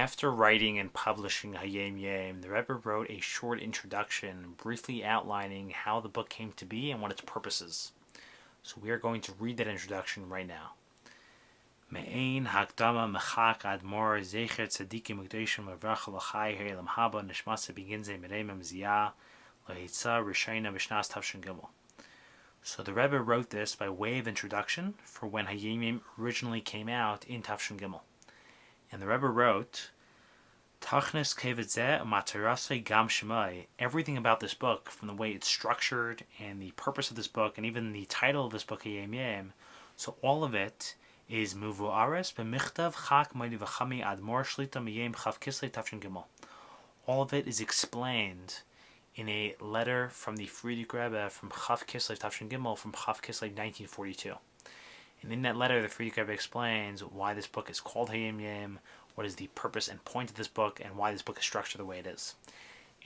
After writing and publishing Hayom Yom, the Rebbe wrote a short introduction briefly outlining how the book came to be and what its purpose is. So we are going to read that introduction right now. Me'ein hakdama mechak admor zecher tzadikim ukdoshim levracha l'chai ha'elam haba nishmasa beginze mereimem ziyah lahitza rishayna b'shnas tavshin gimel. So the Rebbe wrote this by way of introduction for when Hayom Yom originally came out in Tavshin Gimel. And the Rebbe wrote, Tachnes kevetzeh matarasei gam shemai. Everything about this book, from the way it's structured and the purpose of this book, and even the title of this book, Hayom Yom, so all of it is muvu'ares b'michtav chak ma'idi v'chami admor shlita miyem chav kislei Tavshin Gimel. All of it is explained in a letter from the Friediker Rebbe from Chav Kislev Tavshin Gimel from Chav Kislev 1942. And in that letter, the Friediker Rebbe explains why this book is called Hayom Yom, what is the purpose and point of this book, and why this book is structured the way it is.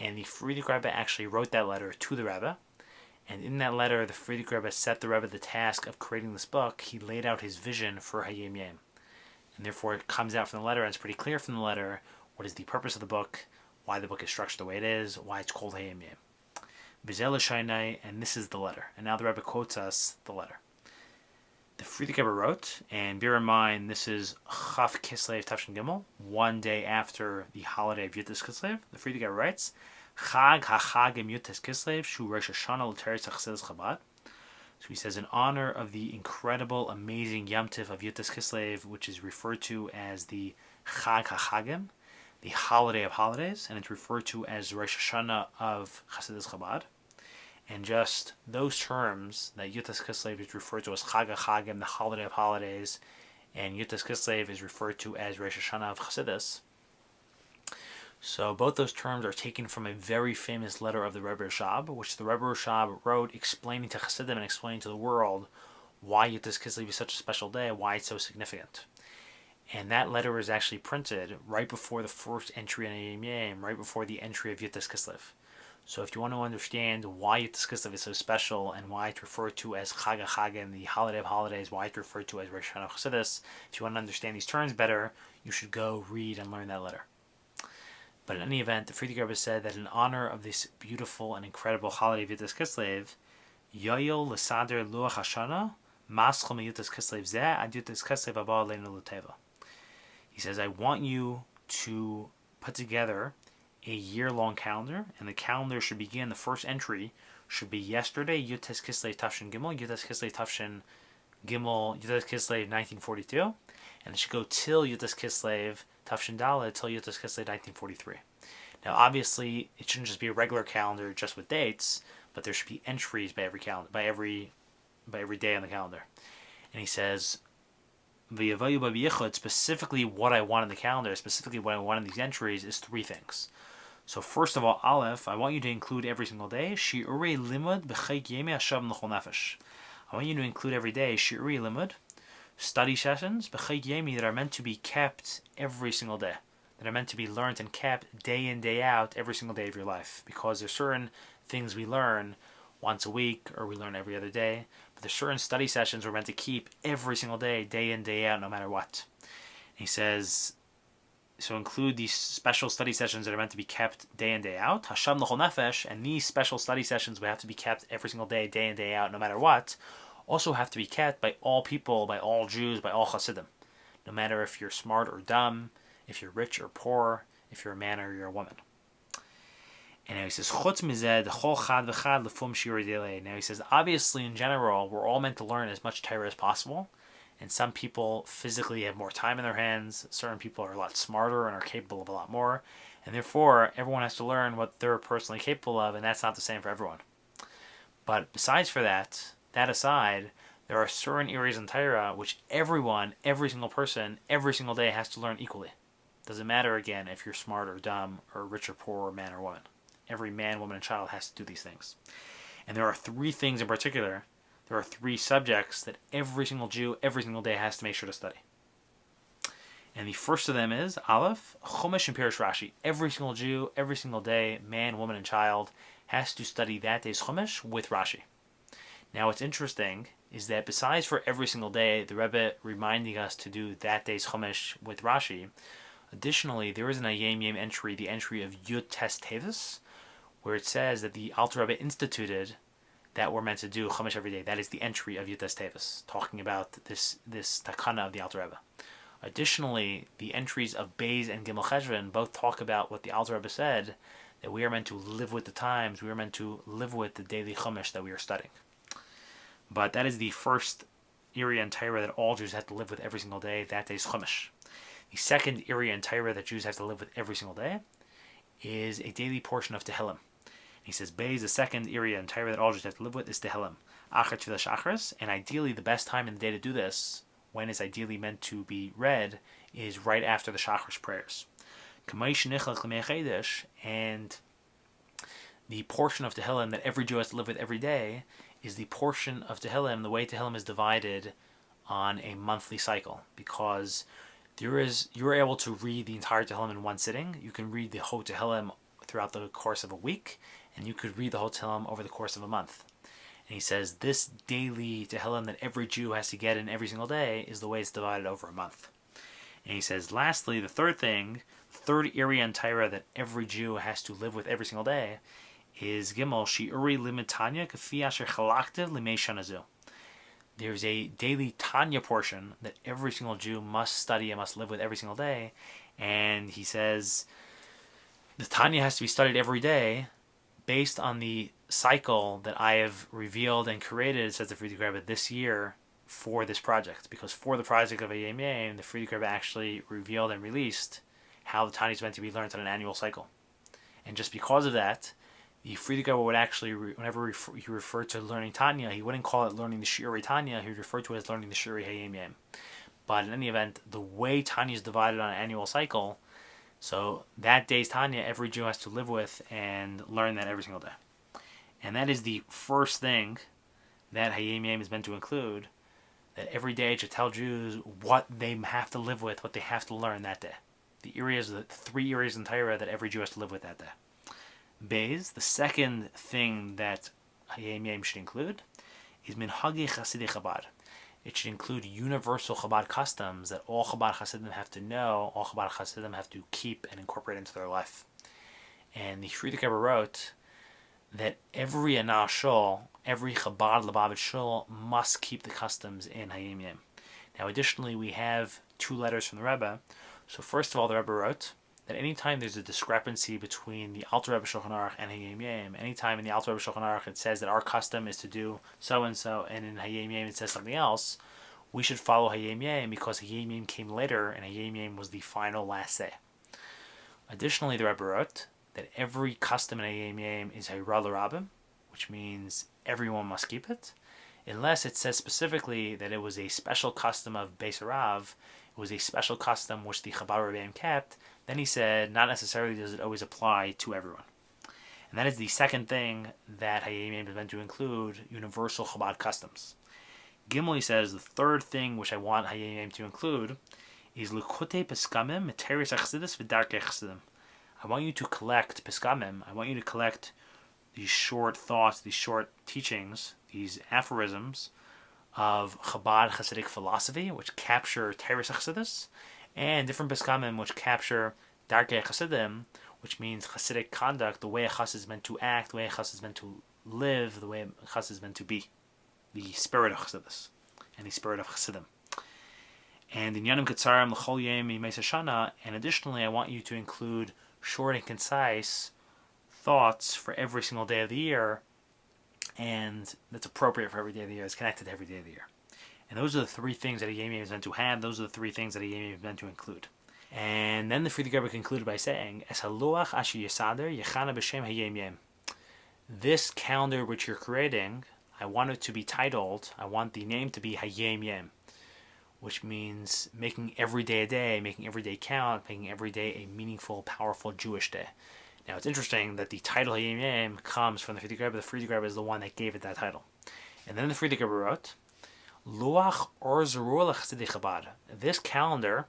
And the Friediker Rebbe actually wrote that letter to the Rebbe, and in that letter, the Friediker Rebbe set the Rebbe the task of creating this book. He laid out his vision for Hayom Yom. And therefore, it comes out from the letter, and it's pretty clear from the letter what is the purpose of the book, why the book is structured the way it is, why it's called Hayom Yom. And this is the letter. And now the Rebbe quotes us the letter. The Friediker Rebbe wrote, and bear in mind, this is Chav Kislev Tavshin Gimel, one day after the holiday of Yutas Kislev. The Friediker Rebbe writes, Chag HaChagim Yutas Kislev Shu Rosh Hashanah L'Teretz HaChassidus Chabad. So he says, in honor of the incredible, amazing Yom Tiv of Yutas Kislev, which is referred to as the Chag HaChagim, the holiday of holidays, and it's referred to as Rosh Hashanah of Chassidus Chabad. And just those terms, that Yutas Kislev is referred to as Chag HaChagim, the holiday of holidays, and Yutas Kislev is referred to as Rosh Hashanah of Chassidus. So both those terms are taken from a very famous letter of the Rebbe Rashab, which the Rebbe Rashab wrote explaining to Chassidim and explaining to the world why Yutas Kislev is such a special day, why it's so significant. And that letter is actually printed right before the first entry in Hayom Yom, right before the entry of Yutas Kislev. So if you want to understand why Yutas Kislev is so special and why it's referred to as Chag HaChagim, the holiday of holidays, why it's referred to as Rosh Hashanah Chassidus, if you want to understand these terms better, you should go read and learn that letter. But in any event, the Friediker Rebbe said that in honor of this beautiful and incredible holiday of Yutas Kislev, Yoyel L'Sader Luach Hashanah, Maschel Yutas Kislev Zeh Ad Yutas Kislev Haba Aleinu L'Teva. He says, I want you to put together a year-long calendar, and the calendar should begin, the first entry should be yesterday, Yutas Kislev Tavshin Gimel, Yutas Kislev Tavshin Gimel, Yutas Kislev 1942, and it should go till Yutas Kislev Tavshin Dalet, till Yutas Kislev 1943. Now, obviously, it shouldn't just be a regular calendar just with dates, but there should be entries by every calendar, by every day on the calendar. And he says, specifically what I want in the calendar, specifically what I want in these entries is three things. So first of all, Aleph, I want you to include every single day, Shi'urei Limud B'chayk Yemei Hashav L'chol Nefesh. I want you to include every day Shi'urei Limud, study sessions, B'chayk Yemei, that are meant to be kept every single day, that are meant to be learned and kept day in, day out, every single day of your life. Because there's certain things we learn once a week, or we learn every other day, but there's certain study sessions we're meant to keep every single day, day in, day out, no matter what. And he says, so include these special study sessions that are meant to be kept day in, day out, Hashem L'chol Nefesh, and these special study sessions will have to be kept every single day, day in, day out, no matter what, also have to be kept by all people, by all Jews, by all Hasidim. No matter if you're smart or dumb, if you're rich or poor, if you're a man or you're a woman. And now he says, Chutz mizeh, d'chol chad v'chad l'fum shiurei delei. Now he says, obviously in general, we're all meant to learn as much Torah as possible. And some people physically have more time in their hands. Certain people are a lot smarter and are capable of a lot more. And therefore, everyone has to learn what they're personally capable of, and that's not the same for everyone. But besides for that, that aside, there are certain areas in Torah which everyone, every single person, every single day has to learn equally. Doesn't matter, again, if you're smart or dumb, or rich or poor, or man or woman. Every man, woman, and child has to do these things. And there are three things in particular. There are three subjects that every single Jew, every single day, has to make sure to study. And the first of them is, Aleph, Chumash and Pirush Rashi. Every single Jew, every single day, man, woman, and child, has to study that day's Chumash with Rashi. Now, what's interesting is that besides for every single day, the Rebbe reminding us to do that day's Chumash with Rashi, Additionally, there is an Hayom Yom entry, the entry of Yud Tes Tevis, where it says that the Alter Rebbe instituted that we're meant to do Chumash every day. That is the entry of Yud Tes Tevis, talking about this takana of the Alter Rebbe. Additionally, the entries of Beis and Gimel Cheshvan both talk about what the Alter Rebbe said, that we are meant to live with the times, we are meant to live with the daily Chumash that we are studying. But that is the first area in Torah that all Jews have to live with every single day. That day is Chumash. The second area in Torah that Jews have to live with every single day is a daily portion of Tehillim. He says, Beis, the second area in Torah that all Jews have to live with is Tehillim. Achar Tefillah Shachris, and ideally the best time in the day to do this, when it's ideally meant to be read, is right after the Shachris prayers. And the portion of Tehillim that every Jew has to live with every day is the portion of Tehillim, the way Tehillim is divided on a monthly cycle, because you're able to read the entire Tehillim in one sitting. You can read the whole Tehillim throughout the course of a week, and you could read the whole Tehillim over the course of a month. And he says this daily Tehillim that every Jew has to get in every single day is the way it's divided over a month. And he says, lastly, the third area in Torah that every Jew has to live with every single day is Gimel Shi'uri Limitanya Kafi Asher Chalaktiv Limei Shanazu. There's a daily Tanya portion that every single Jew must study and must live with every single day. And he says the Tanya has to be studied every day based on the cycle that I have revealed and created, says the Friediker Rebbe, this year for this project. Because for the project of Hayom Yom, the Friediker Rebbe actually revealed and released how the Tanya is meant to be learned on an annual cycle. And just because of that, the Friediker Rebbe would actually, whenever he referred to learning Tanya, he wouldn't call it learning the Shi'uri Tanya, he would refer to it as learning the Shi'uri Hayom Yom. But in any event, the way Tanya is divided on an annual cycle, so that day's Tanya, every Jew has to live with and learn that every single day. And that is the first thing that Hayom Yom is meant to include, that every day to tell Jews what they have to live with, what they have to learn that day. The three areas in Torah that every Jew has to live with that day. Beis, the second thing that Hayom Yom should include is Minhagi Chasidei Chabad. It should include universal Chabad customs that all Chabad Chasidim have to know, all Chabad Chasidim have to keep and incorporate into their life. And the Friediker Rebbe wrote that every Anah Shul, every Chabad Lubavitch Shul must keep the customs in Hayom Yom. Now additionally, we have two letters from the Rebbe. So first of all, the Rebbe wrote that anytime there's a discrepancy between the Alter Rebbe Shulchan Aruch and Hayom Yom, anytime in the Alter Rebbe Shulchan Aruch it says that our custom is to do so-and-so, and in Hayom Yom it says something else, we should follow Hayom Yom because Hayom Yom came later and Hayom Yom was the final last say. Additionally, the Rebbe wrote that every custom in Hayom Yom is Hayra l'Rabbim, which means everyone must keep it, unless it says specifically that it was a special custom of Beis Harav, it was a special custom which the Chabad Rebbeim kept. Then he said, not necessarily does it always apply to everyone. And that is the second thing that Hayom Yom is meant to include, universal Chabad customs. Gimel, he says, the third thing which I want Hayom Yom to include is Likutei Peskamim Materis Chassidus V'Darkei Chassidim. I want you to collect Peskamim, I want you to collect these short thoughts, these short teachings, these aphorisms of Chabad Chassidic philosophy, which capture Teres Chassidus, and different Peskamim which capture Darkei Chassidim, which means Chassidic conduct, the way a Chassid is meant to act, the way a Chassid is meant to live, the way a Chassid is meant to be. The spirit of Chassidus, and the spirit of Chassidim. And in Yanim Ketzarim L'chol Yom Yimei Shana, and additionally I want you to include short and concise thoughts for every single day of the year, and that's appropriate for every day of the year, it's connected to every day of the year. And those are the three things that a Hayom Yom is meant to have, those are the three things that a Hayom Yom is meant to include. And then the Friediker Rebbe concluded by saying, Es haluach asher yisader yechana b'shem Hayom Yom. This calendar which you're creating, I want it to be titled, I want the name to be Hayom Yom, which means making every day a day, making every day count, making every day a meaningful, powerful Jewish day. Now it's interesting that the title Hayom Yom comes from the Friediker Rebbe. The Friediker Rebbe is the one that gave it that title. And then the Friediker Rebbe wrote, Luach Or Zerur L'Chasidei Chabad. This calendar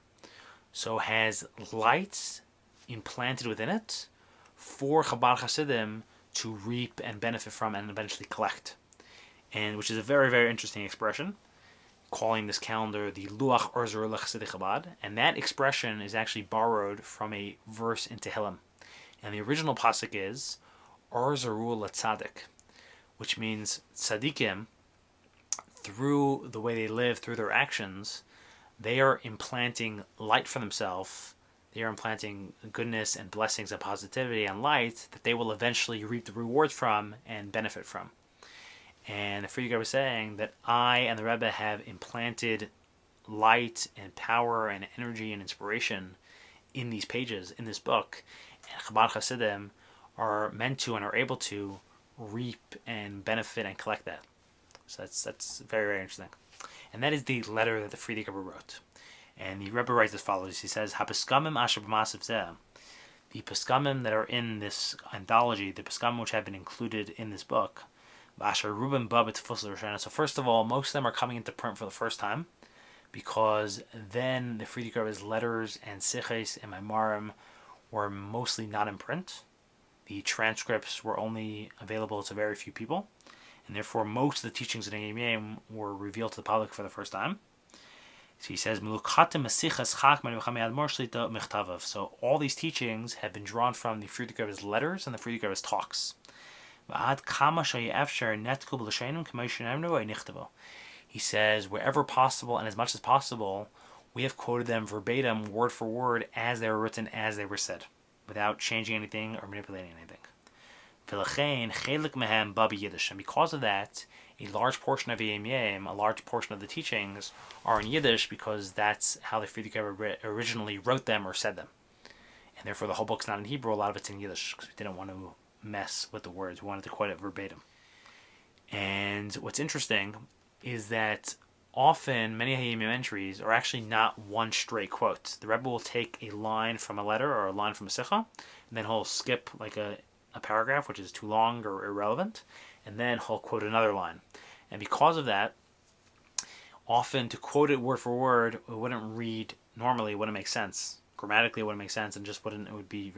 so has lights implanted within it for Chabad Chasidim to reap and benefit from and eventually collect. And which is a very, very interesting expression. calling this calendar the Luach Orzer L'Chasidei Chabad, and that expression is actually borrowed from a verse in Tehillim. And the original pasuk is Or Zeru L'Tzadik, which means tzaddikim, through the way they live, through their actions, they are implanting light for themselves. They are implanting goodness and blessings and positivity and light that they will eventually reap the rewards from and benefit from. And the Friediker was saying that I and the Rebbe have implanted light and power and energy and inspiration in these pages, in this book. And Chabad Hasidim are meant to and are able to reap and benefit and collect that. So that's very, very interesting. And that is the letter that the Friediker Rebbe wrote. And the Rebbe writes as follows. He says, "Hapeskamim asher b'masav zeh." The peskamim that are in this anthology, the peskamim which have been included in this book, asher rubim ba b'tefus l'roshana. So first of all, most of them are coming into print for the first time, because then the Friediker Rebbe's letters and siches and maimarim were mostly not in print. The transcripts were only available to very few people, and therefore most of the teachings in Hayom Yom were revealed to the public for the first time. So he says, so all these teachings have been drawn from the Friediker Rebbe's letters and the Friediker Rebbe's talks. He says, wherever possible and as much as possible, we have quoted them verbatim, word for word, as they were written, as they were said, without changing anything or manipulating anything. And because of that, a large portion of Hayom Yom, a large portion of the teachings are in Yiddish, because that's how the Friediker Rebbe originally wrote them or said them. And therefore the whole book's not in Hebrew, a lot of it's in Yiddish, because we didn't want to mess with the words. We wanted to quote it verbatim. And what's interesting is that often many Hayom Yom entries are actually not one straight quote. The Rebbe will take a line from a letter or a line from a sikha, and then he'll skip like a paragraph which is too long or irrelevant, and then he'll quote another line. And because of that, often to quote it word for word, it wouldn't read normally, it wouldn't make sense. Grammatically it wouldn't make sense, and just wouldn't, it would be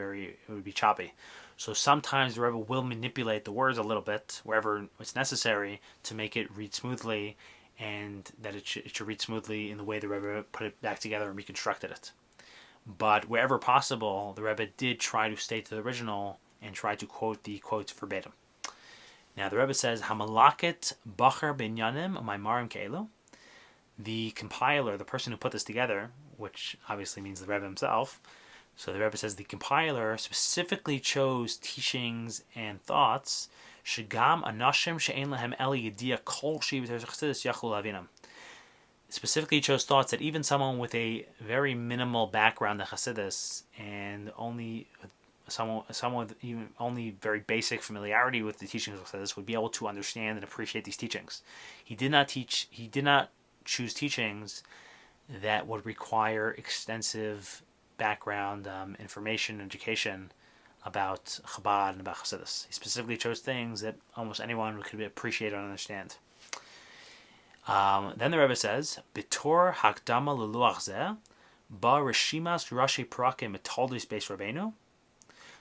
choppy. So sometimes the Rebbe will manipulate the words a little bit wherever it's necessary to make it read smoothly, and that it should read smoothly in the way the Rebbe put it back together and reconstructed it. But wherever possible, the Rebbe did try to stay to the original and try to quote the quotes verbatim. Now the Rebbe says, "Hamalaket bacher binyanim maimarim keelu." The compiler, the person who put this together, which obviously means the Rebbe himself. So the Rebbe says the compiler specifically chose teachings and thoughts. Shegam anashim she'en lahem eli yediyah kol shi v'teres chassidus yachlu lavinam. Specifically chose thoughts that even someone with a very minimal background in Chassidus and only someone with even only very basic familiarity with the teachings of Chassidus would be able to understand and appreciate these teachings. He did not choose teachings that would require extensive background information and education about Chabad and about Chassidus. He specifically chose things that almost anyone could appreciate and understand. Then the Rebbe says, "Bitor hakdama leluach zeh ba reshimas rashi prakim metaldis beis Rabbeinu."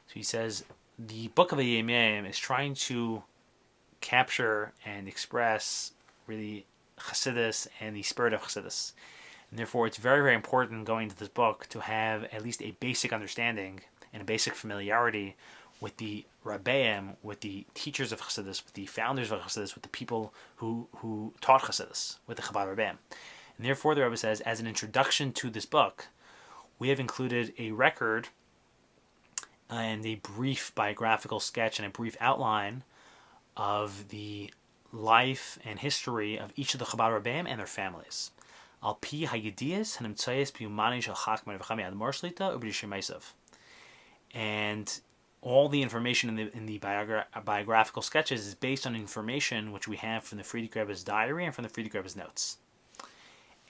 So he says the book of Hayom Yom is trying to capture and express really Chassidus and the spirit of Chassidus. And therefore it's very, very important going into this book to have at least a basic understanding and a basic familiarity with the Rebbe'im, with the teachers of Chassidus, with the founders of Chassidus, with the people who taught Chassidus, with the Chabad Rebbe'im. And therefore the Rebbe says, as an introduction to this book, we have included a record and a brief biographical sketch and a brief outline of the life and history of each of the Chabad Rebbe'im and their families. Al pi hayediyas hanimtzayis biyumani shel chachmei v'chami admor shlita ub'dishim meisav. And all the information in the biographical sketches is based on information which we have from the Friediker Rebbe's diary and from the Friediker Rebbe's notes.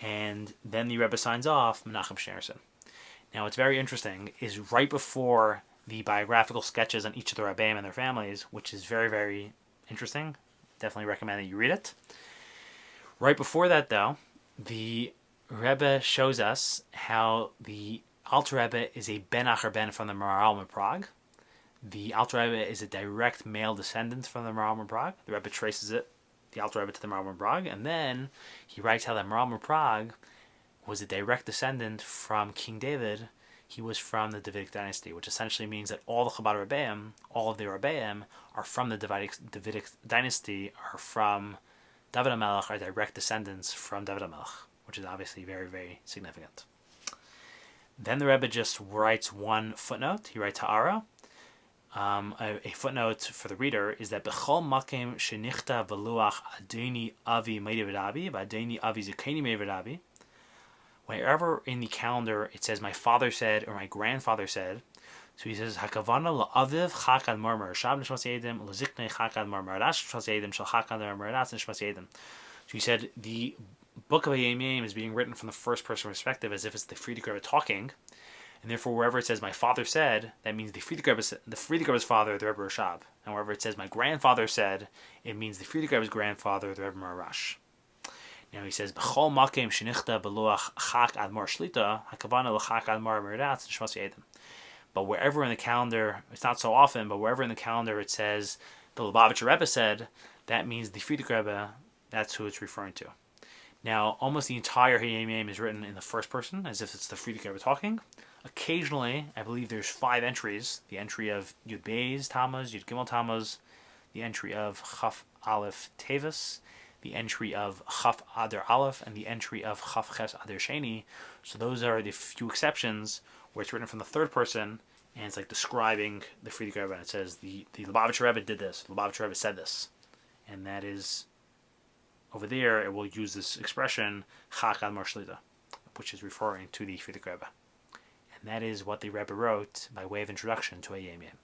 And then the Rebbe signs off, Menachem Schneerson. Now what's very interesting is right before the biographical sketches on each of the Rebbeim and their families, which is very, very interesting. Definitely recommend that you read it. Right before that, though, the Rebbe shows us how the Alter Rebbe is a ben acher ben from the Maharal of Prague. The Alter Rebbe is a direct male descendant from the Maharal of Prague. The Rebbe traces it the Alter Rebbe to the Maharal Prague, and then he writes how the Maharal Prague was a direct descendant from King David. He was from the Davidic dynasty, which essentially means that all the Chabad Rebbeim, all of the Rebbeim, are from the Davidic dynasty, are from David HaMelech, are direct descendants from David HaMelech, which is obviously very, very significant. Then the Rebbe just writes one footnote. He writes Ha'ara. A footnote for the reader is that B'chol makim shenichta v'luach Adoni Avi Me'ev Rabbi v'Adoni Avi Zikeni Me'ev Rabbi. Wherever in the calendar it says my father said or my grandfather said, so he says Hakavana la'aviv chakad marmar shab nishmas yedim l'ziknei chakad marmar rash nishmas yedim shal chakad marmar rash nishmas yedim. So he said the book of Hayom Yom is being written from the first person perspective, as if it's the Friediker Rebbe talking, and therefore wherever it says my father said, that means the Friediker Rebbe's father, the Rebbe Rashab, and wherever it says my grandfather said, it means the Friediker Rebbe's grandfather, the Rebbe Marash. Now he says b'chol makim shenichta beluach chak admar shlita hakavana l'chak admar meratz nishmas yedim. But wherever in the calendar, it's not so often, but wherever in the calendar it says the Lubavitcher Rebbe said, that means the Friediker Rebbe. That's who it's referring to. Now, almost the entire Hayom Yom is written in the first person, as if it's the Friediker Rebbe talking. Occasionally, I believe there's 5 entries: the entry of Yud Beis Tammuz, Yud Gimel Tammuz, the entry of Chaf Aleph Tevis, the entry of Chaf Adar Aleph, and the entry of Chaf Ches Adar Sheni. So those are the few exceptions where it's written from the third person, and it's like describing the Friediker Rebbe. And it says the Lubavitcher Rebbe did this, the Lubavitcher Rebbe said this, and that is over there. It will use this expression Chak Admar Shlita, which is referring to the Friediker Rebbe. And that is what the Rebbe wrote by way of introduction to Hayom Yom.